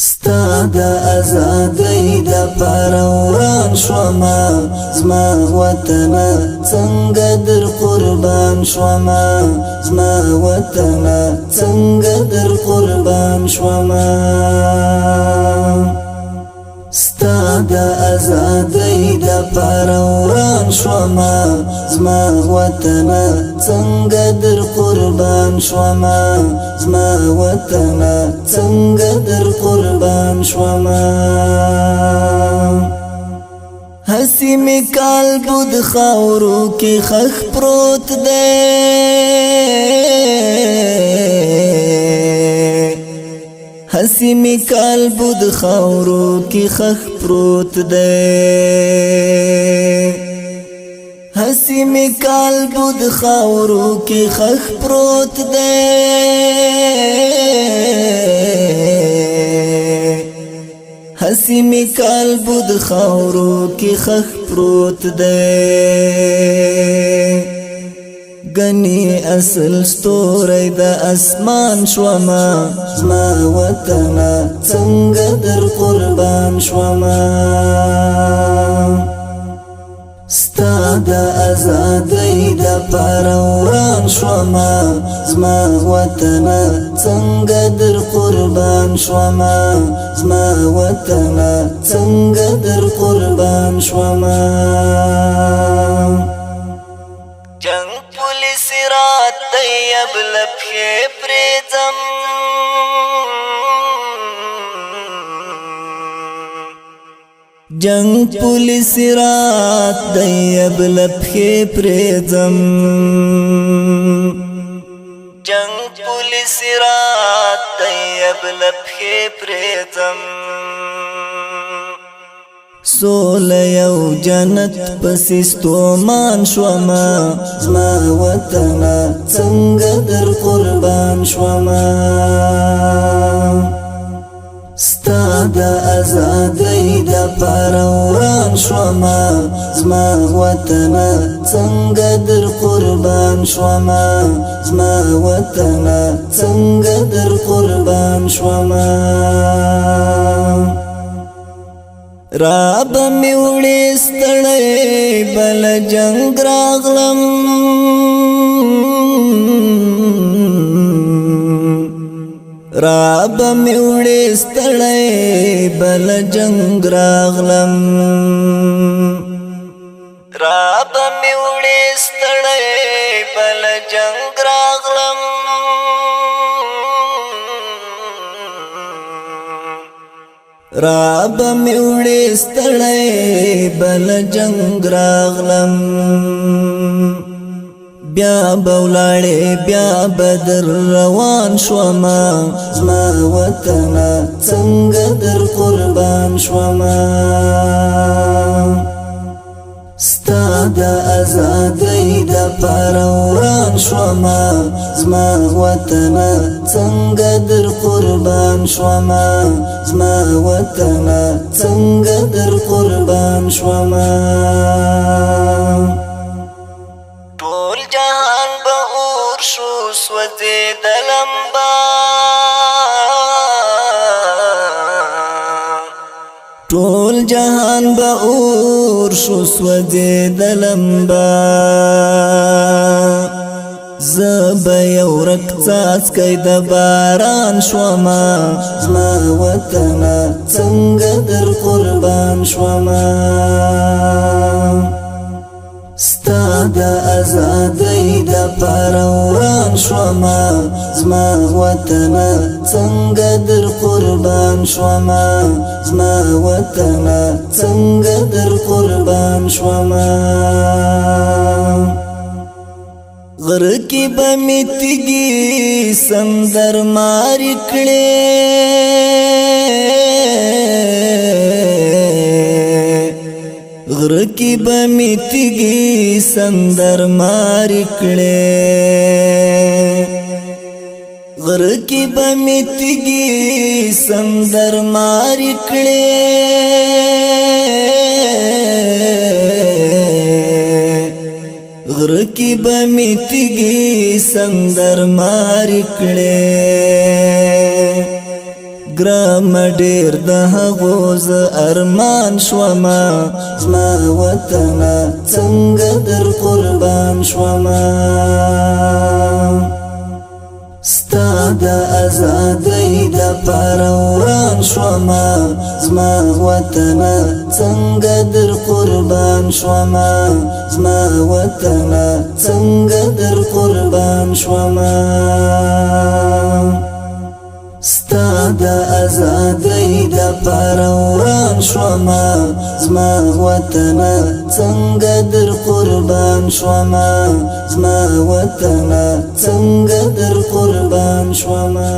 ستا د ازادۍ د پاره وران شوما زما وطن څنګه در قربان شوما زما وطن څنګه در قربان شوما ستا د ازادۍ د پاره وران شوما زما وطن څنګه در قربان شوما زما وطن څنګه در قربان شوما هسی می کال بود خاورو کی خخ پروت دے हसी में काल बुद खावरो की खख प्रोत दे हसी में काल बुद खावरो की खख प्रोत दे हसी में काल बुद खावरो की खख प्रोत दे गनी اصل ستوری د اسمان شوما زما وطن څنګه در قربان شوما ستا د ازادۍ د پاره وران شوما زما وطن څنګه در قربان شوما زما وطن څنګه در قربان شوما جنگ پولیس رات دیب لپخی پریزم جنگ پولیس رات دیب لپخی پریزم جنگ پولیس رات دیب لپخی پریزم سول یو جنت پسستو مان شوما زما وطن څنګه در قربان شوما ستا د ازادۍ د پاره وران شوما زما وطن څنګه در قربان شوما زما وطن څنګه در قربان شوما راب می وړې ستړې بل جنگ راغلم راب می وړې ستړې بل جنگ راغلم راب می وړې ستړې بل جنگ راغلم راب می وړې ستړې بل جنگ راغلم بیا بولاړې بیا بدر روان شوما زما وطن څنګه در قربان شوما ستا د ازادۍ د پاره وران شوما زما وطن څنګه در قربان شوما زما وطن څنګه در قربان شوما ټول جهان به اور شو سوځېدلم با ټول جهان به اور شو سوځېدلم با زب یو رک څاڅکی د باران شوما زما وطن څنګه در قربان شوما ستا د ازادۍ د پاره وران شوما زما وطن څنګه در قربان شوما زما وطن څنګه در قربان شوما غر کی بمیتگی سندر مار کړي غر کی بمیتگی سندر مار کړي غر کی بمیتگی سندر مار کړي غر کی بمیتگی سندر مار کړي ګرام ډیر د هغو ز ارمان شوما زما وطن څنګه در قربان شوما ستا د ازادۍ د پاره وران شوما زما وطن څنګه در قربان شوما زما وطن څنګه در قربان شوما ستا د ازادۍ د پاره وران شوما زما وطن څنګه در قربان شوما زما وطن څنګه در قربان شوما